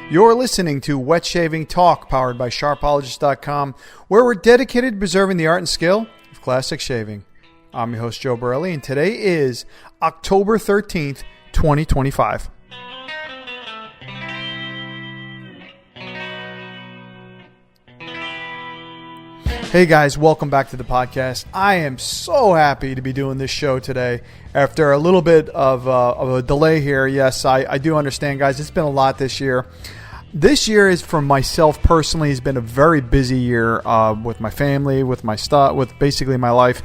You're listening to Wet Shaving Talk, powered by Sharpologist.com, where we're dedicated to preserving the art and skill of classic shaving. I'm your host, Joe Borrelli, and today is October 13th, 2025. Hey guys, welcome back to the podcast. I am so happy to be doing this show today after a little bit of a delay here. Yes, I do understand, guys. It's been a lot this year. This year is, for myself personally, has been a very busy year with my family, with my stuff, with basically my life.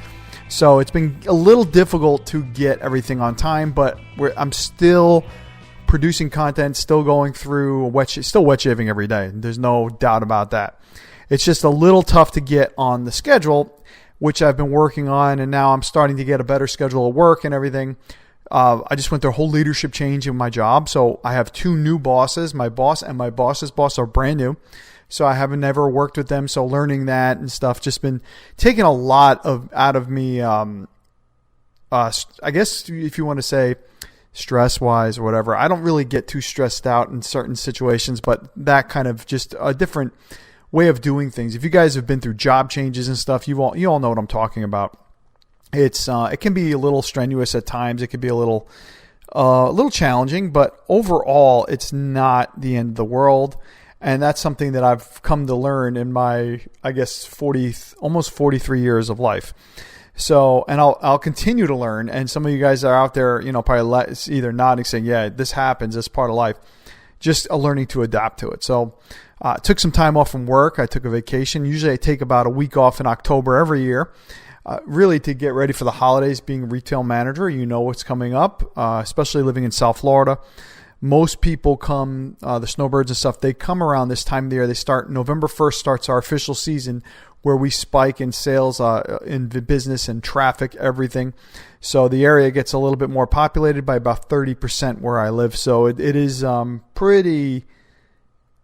So it's been a little difficult to get everything on time, but I'm still producing content, still going through still wet shaving every day. There's no doubt about that. It's just a little tough to get on the schedule, which I've been working on, and now I'm starting to get a better schedule of work and everything. I just went through a whole leadership change in my job, so I have two new bosses. My boss and my boss's boss are brand new, so I haven't never worked with them, so learning that and stuff just been taking a lot out of me, I guess if you want to say stress-wise or whatever. I don't really get too stressed out in certain situations, but that kind of just a different way of doing things. If you guys have been through job changes and stuff, you all know what I'm talking about. It can be a little strenuous at times. It can be a little challenging, but overall, it's not the end of the world. And that's something that I've come to learn in my, I guess, almost 43 years of life. So, and I'll continue to learn. And some of you guys are out there, probably either nodding, saying, "Yeah, this happens. It's part of life." Just learning to adapt to it. So, took some time off from work. I took a vacation. Usually I take about a week off in October every year, really to get ready for the holidays. Being a retail manager, you know what's coming up, especially living in South Florida. Most people come, the snowbirds and stuff, they come around this time of the year. They start, November 1st starts our official season where we spike in sales, in business and traffic, everything. So the area gets a little bit more populated by about 30% where I live. So it is pretty...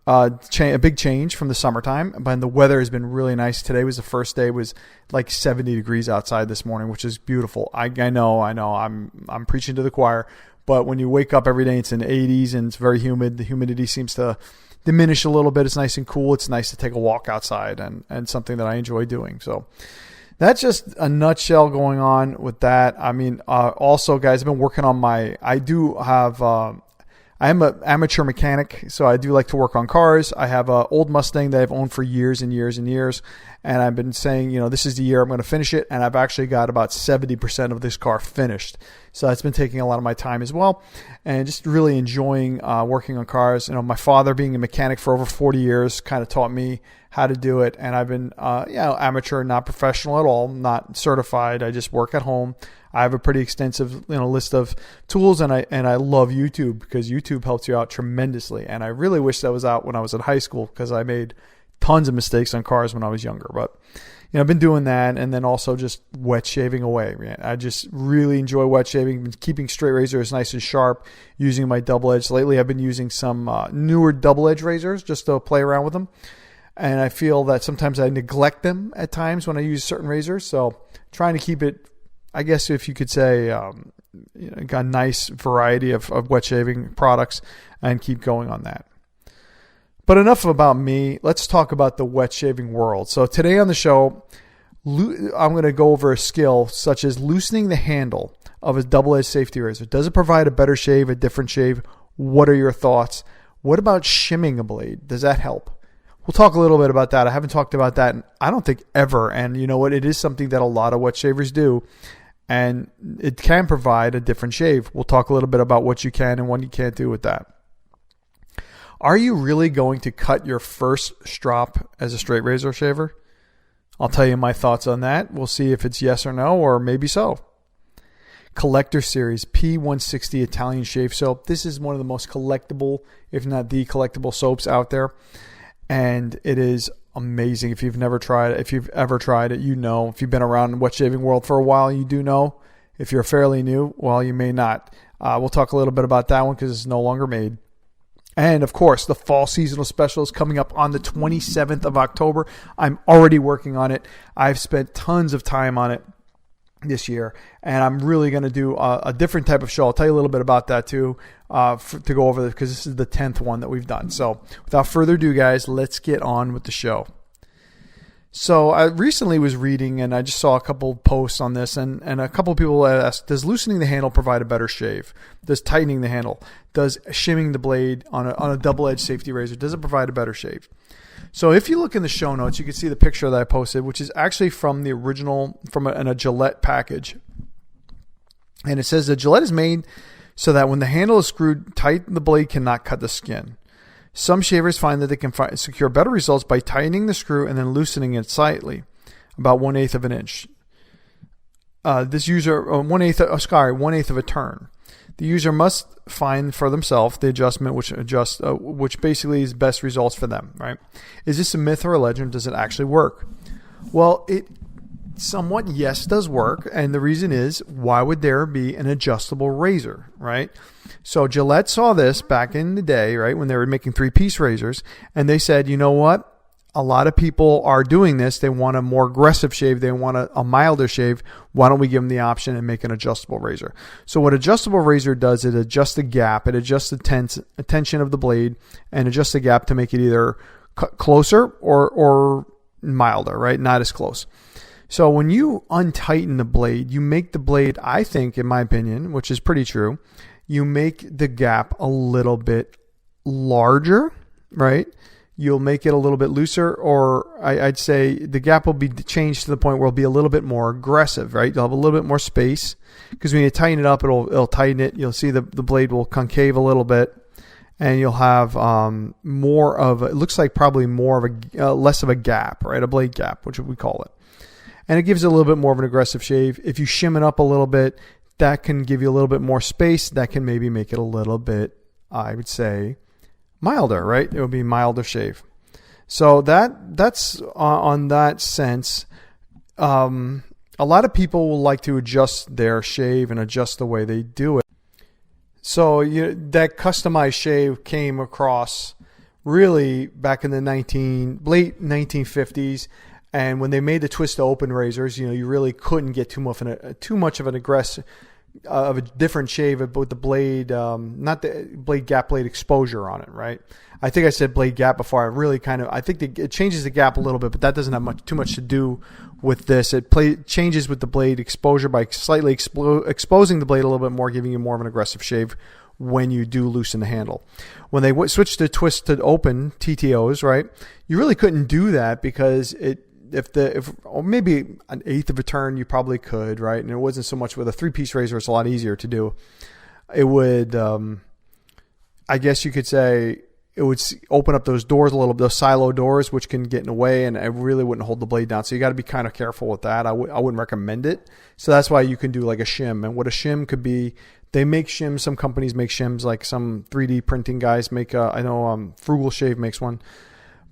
a big change from the summertime, but the weather has been really nice. Today was the first day. It was like 70 degrees outside this morning, which is beautiful. I know. I'm preaching to the choir, but when you wake up every day, it's in the 80s and it's very humid. The humidity seems to diminish a little bit. It's nice and cool. It's nice to take a walk outside and something that I enjoy doing. So that's just a nutshell going on with that. I mean, also guys, I've been working on I am an amateur mechanic, so I do like to work on cars. I have an old Mustang that I've owned for years and years and years, and I've been saying, this is the year I'm going to finish it, and I've actually got about 70% of this car finished. So that's been taking a lot of my time as well, and just really enjoying working on cars. My father, being a mechanic for over 40 years, kind of taught me how to do it, and I've been amateur, not professional at all, not certified. I just work at home. I have a pretty extensive list of tools, and I love YouTube because YouTube helps you out tremendously. And I really wish that was out when I was in high school because I made tons of mistakes on cars when I was younger. But I've been doing that, and then also just wet shaving away. Man, I just really enjoy wet shaving. Been keeping straight razors nice and sharp, using my double edge. Lately, I've been using some newer double edge razors just to play around with them. And I feel that sometimes I neglect them at times when I use certain razors. So trying to keep it, I guess if you could say, got a nice variety of wet shaving products and keep going on that. But enough about me. Let's talk about the wet shaving world. So today on the show, I'm going to go over a skill such as loosening the handle of a double-edged safety razor. Does it provide a better shave, a different shave? What are your thoughts? What about shimming a blade? Does that help? We'll talk a little bit about that. I haven't talked about that, I don't think ever. And you know what? It is something that a lot of wet shavers do. And it can provide a different shave. We'll talk a little bit about what you can and what you can't do with that. Are you really going to cut your first strop as a straight razor shaver? I'll tell you my thoughts on that. We'll see if it's yes or no, or maybe so. Collector Series P160 Italian Shave Soap. This is one of the most collectible, if not the collectible soaps out there. And it is amazing. If you've never tried it, if you've ever tried it, you know. If you've been around the wet shaving world for a while, you do know. If you're fairly new, well, you may not. We'll talk a little bit about that one because it's no longer made. And of course, the fall seasonal special is coming up on the 27th of October. I'm already working on it. I've spent tons of time on it. this year, and I'm really going to do a different type of show. I'll tell you a little bit about that too, to go over this, because this is the 10th one that we've done. So without further ado, guys, let's get on with the show. So I recently was reading, and I just saw a couple posts on this, and a couple of people asked, does loosening the handle provide a better shave? Does tightening the handle, does shimming the blade on a double-edged safety razor, does it provide a better shave? So if you look in the show notes, you can see the picture that I posted, which is actually from the original, in a Gillette package. And it says that Gillette is made so that when the handle is screwed tight, the blade cannot cut the skin. Some shavers find that they can secure better results by tightening the screw and then loosening it slightly, about 1/8 of an inch. This user, 1/8 of a turn. The user must find for themselves the adjustment which basically is best results for them, right? Is this a myth or a legend? Does it actually work? Well, it somewhat, yes, does work. And the reason is, why would there be an adjustable razor, right? So Gillette saw this back in the day, right, when they were making 3-piece razors, and they said, you know what? A lot of people are doing this. They want a more aggressive shave. They want a milder shave. Why don't we give them the option and make an adjustable razor? So what adjustable razor does, it adjusts the gap. It adjusts the tension of the blade and adjusts the gap to make it either closer or milder, right? Not as close. So when you untighten the blade, you make the blade, I think, in my opinion, which is pretty true, you make the gap a little bit larger, right? You'll make it a little bit looser, or I'd say the gap will be changed to the point where it'll be a little bit more aggressive, right? You'll have a little bit more space, because when you tighten it up, it'll tighten it. You'll see the blade will concave a little bit, and you'll have more of, it looks like probably more of less of a gap, right? A blade gap, which we call it. And it gives it a little bit more of an aggressive shave. If you shim it up a little bit, that can give you a little bit more space. That can maybe make it a little bit, I would say, milder, right? It would be milder shave. So that's on that sense. A lot of people will like to adjust their shave and adjust the way they do it. So that customized shave came across really back in the late 1950s. And when they made the twist to open razors, you really couldn't get too much of an aggressive, of a different shave with the blade, not the blade gap, blade exposure on it, right? I think I said blade gap before. I think it changes the gap a little bit, but that doesn't have too much to do with this. It changes with the blade exposure by slightly exposing the blade a little bit more, giving you more of an aggressive shave when you do loosen the handle. When they switched to twist to open TTOs, right, you really couldn't do that, because or maybe 1/8 of a turn you probably could, right? And it wasn't so much with a 3-piece razor. It's a lot easier to do. It would, I guess you could say, it would open up those doors a little bit, those silo doors, which can get in the way, and it really wouldn't hold the blade down. So you got to be kind of careful with that. I wouldn't recommend it. So that's why you can do like a shim. And what a shim could be, they make shims. Some companies make shims, like some 3D printing guys make. I know Frugal Shave makes one.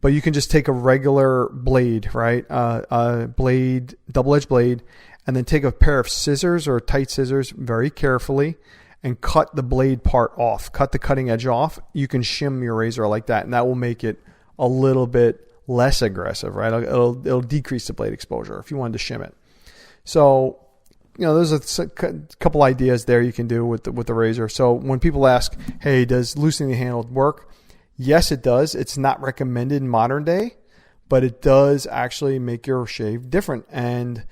But you can just take a regular blade, right? A blade, double-edged blade, and then take a pair of scissors or tight scissors very carefully and cut the blade part off. Cut the cutting edge off. You can shim your razor like that, and that will make it a little bit less aggressive, right? It'll decrease the blade exposure if you wanted to shim it. So, there's a couple ideas there you can do with the razor. So when people ask, hey, does loosening the handle work? Yes, it does. It's not recommended in modern day, but it does actually make your shave different. And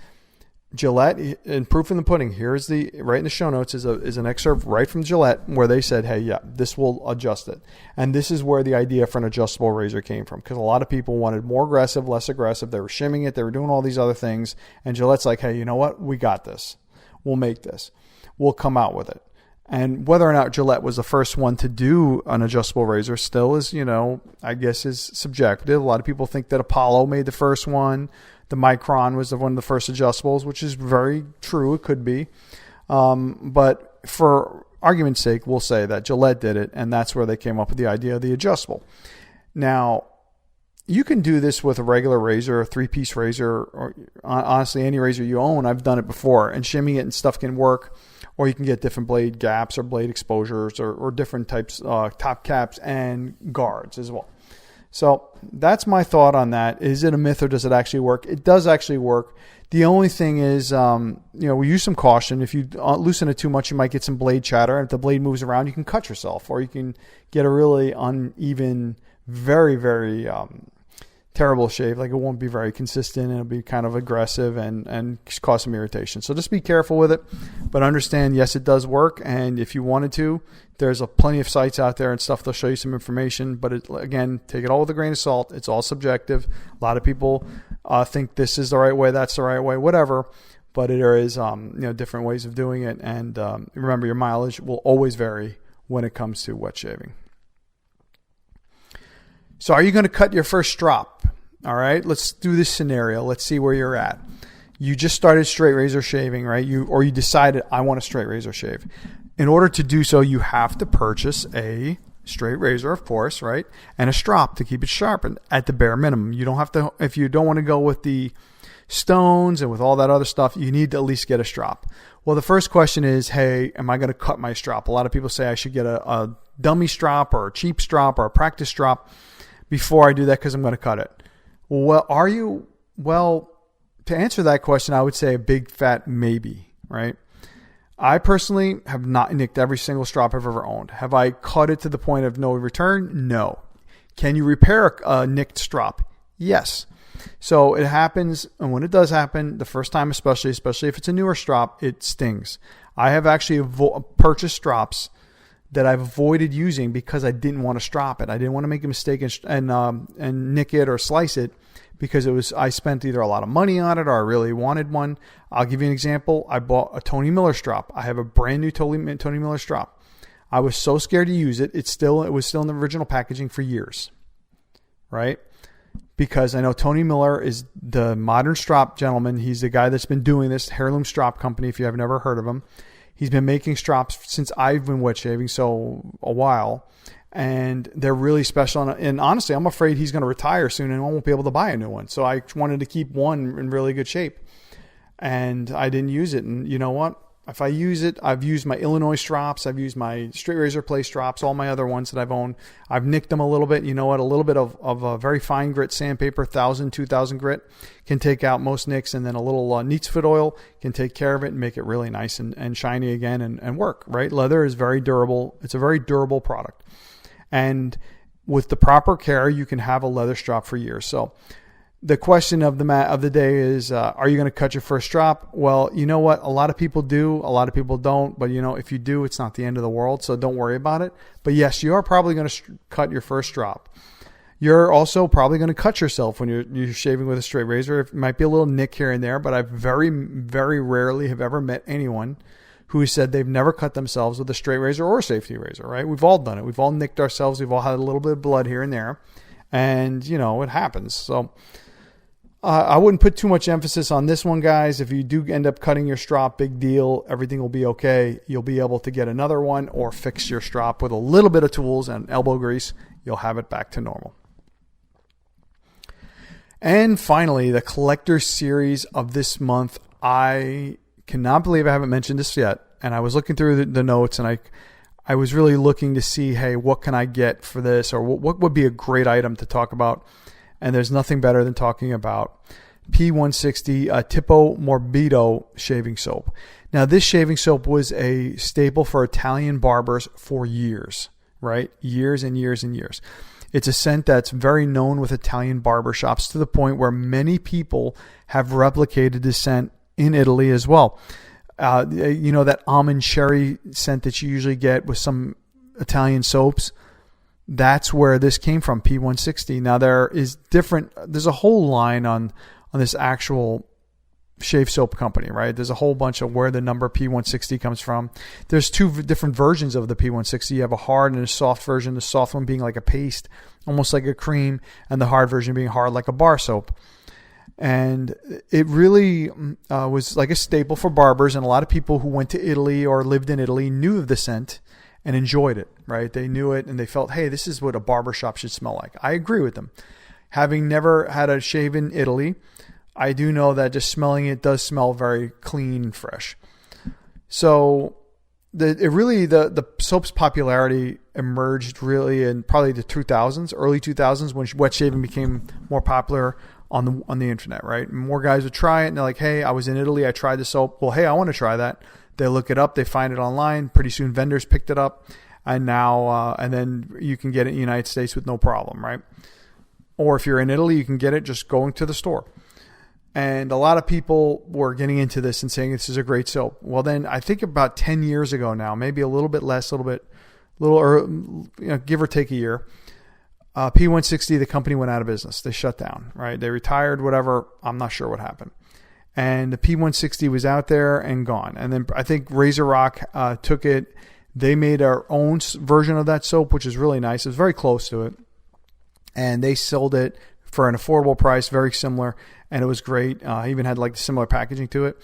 Gillette, in proof in the pudding, here's right in the show notes is an excerpt right from Gillette where they said, hey, yeah, this will adjust it. And this is where the idea for an adjustable razor came from, because a lot of people wanted more aggressive, less aggressive. They were shimming it. They were doing all these other things. And Gillette's like, hey, you know what? We got this. We'll make this. We'll come out with it. And whether or not Gillette was the first one to do an adjustable razor still is, I guess is subjective. A lot of people think that Apollo made the first one. The Micron was one of the first adjustables, which is very true. It could be. But for argument's sake, we'll say that Gillette did it, and that's where they came up with the idea of the adjustable. Now, you can do this with a regular razor, a 3-piece razor, or honestly, any razor you own. I've done it before, and shimming it and stuff can work. Or you can get different blade gaps or blade exposures or different types, top caps and guards as well. So that's my thought on that. Is it a myth or does it actually work? It does actually work. The only thing is, we use some caution. If you loosen it too much, you might get some blade chatter. And if the blade moves around, you can cut yourself, or you can get a really uneven, very, very terrible shave. Like, it won't be very consistent, and it'll be kind of aggressive and cause some irritation. So just be careful with it, but understand, yes, it does work. And if you wanted to, there's plenty of sites out there and stuff. They'll show you some information, but again, take it all with a grain of salt. It's all subjective. A lot of people think this is the right way, that's the right way, whatever. But there is, different ways of doing it. And remember, your mileage will always vary when it comes to wet shaving. So are you going to cut your first strop? All right, let's do this scenario. Let's see where you're at. You just started straight razor shaving, right? You decided, I want a straight razor shave. In order to do so, you have to purchase a straight razor, of course, right? And a strop to keep it sharpened at the bare minimum. You don't have to, if you don't want to go with the stones and with all that other stuff, you need to at least get a strop. Well, the first question is, hey, am I going to cut my strop? A lot of people say I should get a dummy strop or a cheap strop or a practice strop before I do that because I'm going to cut it. Well, are you? Well, to answer that question, I would say a big fat maybe, right? I personally have not nicked every single strop I've ever owned. Have I cut it to the point of no return? No. Can you repair a nicked strop? Yes. So it happens, and when it does happen, the first time especially if it's a newer strop, it stings. I have actually purchased strops that I've avoided using because I didn't want to strop it. I didn't want to make a mistake and nick it or slice it because I spent either a lot of money on it or I really wanted one. I'll give you an example. I bought a Tony Miller strop. I have a brand new Tony Miller strop. I was so scared to use it. It was still in the original packaging for years, right? Because I know Tony Miller is the modern strop gentleman. He's the guy that's been doing this, Heirloom Strop Company, if you have never heard of him. He's been making strops since I've been wet shaving, so a while. And they're really special. And honestly, I'm afraid he's going to retire soon and I won't be able to buy a new one. So I wanted to keep one in really good shape. And I didn't use it. And you know what? If I use it, I've used my Illinois strops. I've used my straight razor play strops, all my other ones that I've owned. I've nicked them a little bit. You know what? A little bit of a very fine grit sandpaper, 1,000, 2,000 grit can take out most nicks. And then a little neat's foot oil can take care of it and make it really nice and shiny again and work, right? Leather is very durable. It's a very durable product. And with the proper care, you can have a leather strop for years. So the question of the day is, are you going to cut your first strop? Well, you know what? A lot of people do. A lot of people don't. But, if you do, it's not the end of the world. So don't worry about it. But yes, you are probably going to cut your first strop. You're also probably going to cut yourself when you're shaving with a straight razor. It might be a little nick here and there, but I very, very rarely have ever met anyone who said they've never cut themselves with a straight razor or a safety razor, right? We've all done it. We've all nicked ourselves. We've all had a little bit of blood here and there. And, it happens. So I wouldn't put too much emphasis on this one, guys. If you do end up cutting your strop, big deal. Everything will be okay. You'll be able to get another one or fix your strop with a little bit of tools and elbow grease. You'll have it back to normal. And finally, the collector series of this month. I cannot believe I haven't mentioned this yet. And I was looking through the notes and I was really looking to see, hey, what can I get for this? Or what would be a great item to talk about? And there's nothing better than talking about P160 Tipo Morbido shaving soap. Now, this shaving soap was a staple for Italian barbers for years, right? Years and years and years. It's a scent that's very known with Italian barbershops to the point where many people have replicated this scent in Italy as well. That almond cherry scent that you usually get with some Italian soaps. That's where this came from, P160. Now there's a whole line on this actual shave soap company, right? There's a whole bunch of where the number P160 comes from. There's two different versions of the P160. You have a hard and a soft version, the soft one being like a paste, almost like a cream, and the hard version being hard like a bar soap. And it really was like a staple for barbers, and a lot of people who went to Italy or lived in Italy knew of the scent and enjoyed it, right? They knew it and they felt, hey, this is what a barbershop should smell like. I agree with them. Having never had a shave in Italy, I do know that just smelling it does smell very clean and fresh. So the soap's popularity emerged really in probably the 2000s, early 2000s, when wet shaving became more popular on the internet, right? And more guys would try it, and they're like, hey, I was in Italy, I tried the soap. Well, hey, I want to try that. They look it up, they find it online. Pretty soon vendors picked it up, and now and then you can get it in the United States with no problem, right? Or if you're in Italy, you can get it just going to the store. And a lot of people were getting into this and saying this is a great soap. Well, then I think about 10 years ago now, maybe a little bit less, give or take a year, P160, the company went out of business. They shut down, right? They retired, whatever. I'm not sure what happened. And the P160 was out there and gone. And then I think Razor Rock took it. They made our own version of that soap, which is really nice. It was very close to it. And they sold it for an affordable price, very similar, and it was great. I even had like similar packaging to it.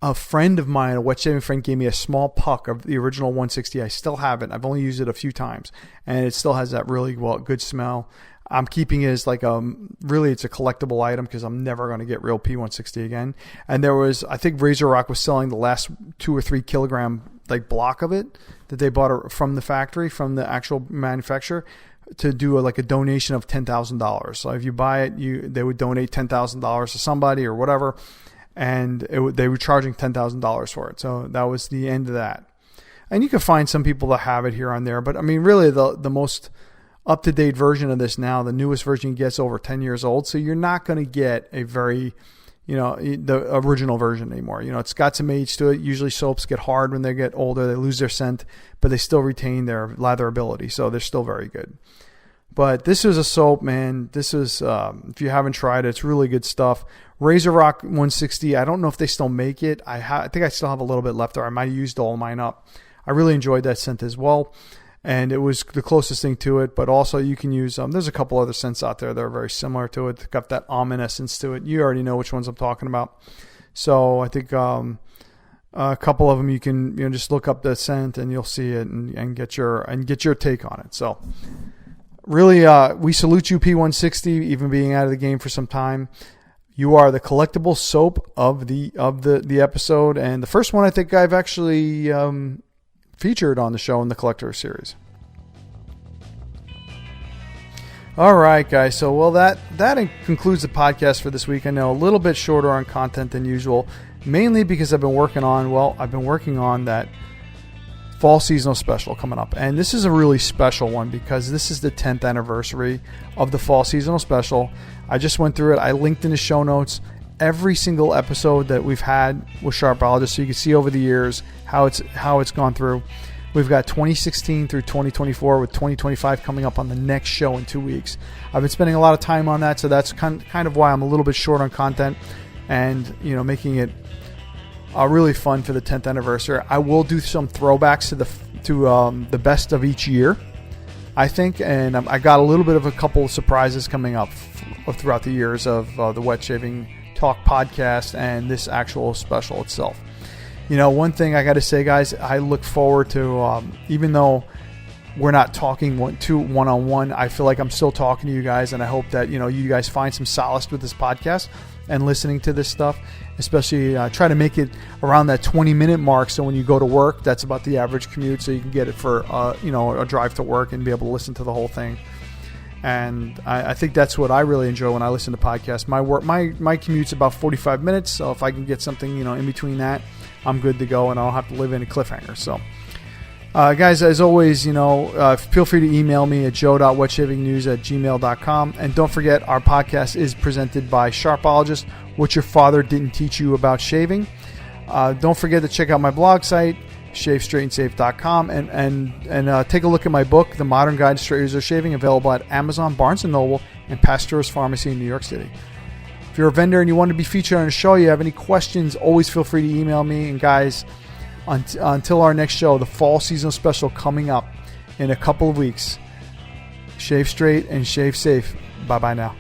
A friend of mine, a wet shaving friend, gave me a small puck of the original 160. I still have it. I've only used it a few times, and it still has that really good smell. I'm keeping it as like really it's a collectible item because I'm never going to get real P160 again. And there was, I think Razor Rock was selling the last 2 or 3 kilogram like block of it that they bought from the factory, from the actual manufacturer, to do a donation of $10,000. So if you buy it, they would donate $10,000 to somebody or whatever, and they were charging $10,000 for it. So that was the end of that. And you can find some people that have it here on there, but I mean, really the most up-to-date version of this now, the newest version gets over 10 years old, so you're not going to get a very, the original version anymore. It's got some age to it. Usually soaps get hard when they get older. They lose their scent, but they still retain their latherability, so they're still very good. But this is a soap, man. This is, if you haven't tried it, it's really good stuff. Razor Rock 160, I don't know if they still make it. I think I still have a little bit left, or I might have used all mine up. I really enjoyed that scent as well, and it was the closest thing to it. But also you can use, there's a couple other scents out there that are very similar to it. They've got that almond essence to it. You already know which ones I'm talking about. So I think a couple of them you can just look up the scent and you'll see it and get your take on it. So really, we salute you, P160, even being out of the game for some time. You are the collectible soap of the episode, and the first one I think I've actually featured on the show in the Collector series. All right, guys. So, that concludes the podcast for this week. I know a little bit shorter on content than usual, mainly because I've been working on that fall seasonal special coming up. And this is a really special one because this is the 10th anniversary of the fall seasonal special. I just went through it. I linked in the show notes every single episode that we've had with Sharpologist, so you can see over the years how it's gone through. We've got 2016 through 2024 with 2025 coming up on the next show in 2 weeks. I've been spending a lot of time on that, so that's kind of why I'm a little bit short on content and making it really fun for the 10th anniversary. I will do some throwbacks to the best of each year, I think, and I got a little bit of a couple of surprises coming up throughout the years of the Wet Shaving Talk podcast and this actual special itself. One thing I got to say, guys, I look forward to, even though we're not talking one-on-one, I feel like I'm still talking to you guys, and I hope that you guys find some solace with this podcast and listening to this stuff, especially try to make it around that 20-minute mark, so when you go to work, that's about the average commute, so you can get it for a drive to work and be able to listen to the whole thing. And I think that's what I really enjoy when I listen to podcasts. My commute's about 45 minutes, so if I can get something in between that, I'm good to go, and I don't have to live in a cliffhanger. So guys, as always, feel free to email me at joe.wetshavingnews@gmail.com. And don't forget, our podcast is presented by Sharpologist, What Your Father Didn't Teach You About Shaving. Don't forget to check out my blog site, shavestraightandsafe.com, and take a look at my book, The Modern Guide to Straight Razor Shaving, available at Amazon, Barnes & Noble, and Pasteur's Pharmacy in New York City. If you're a vendor and you want to be featured on a show, you have any questions, always feel free to email me. And guys, until our next show, the fall season special coming up in a couple of weeks, shave straight and shave safe. Bye-bye now.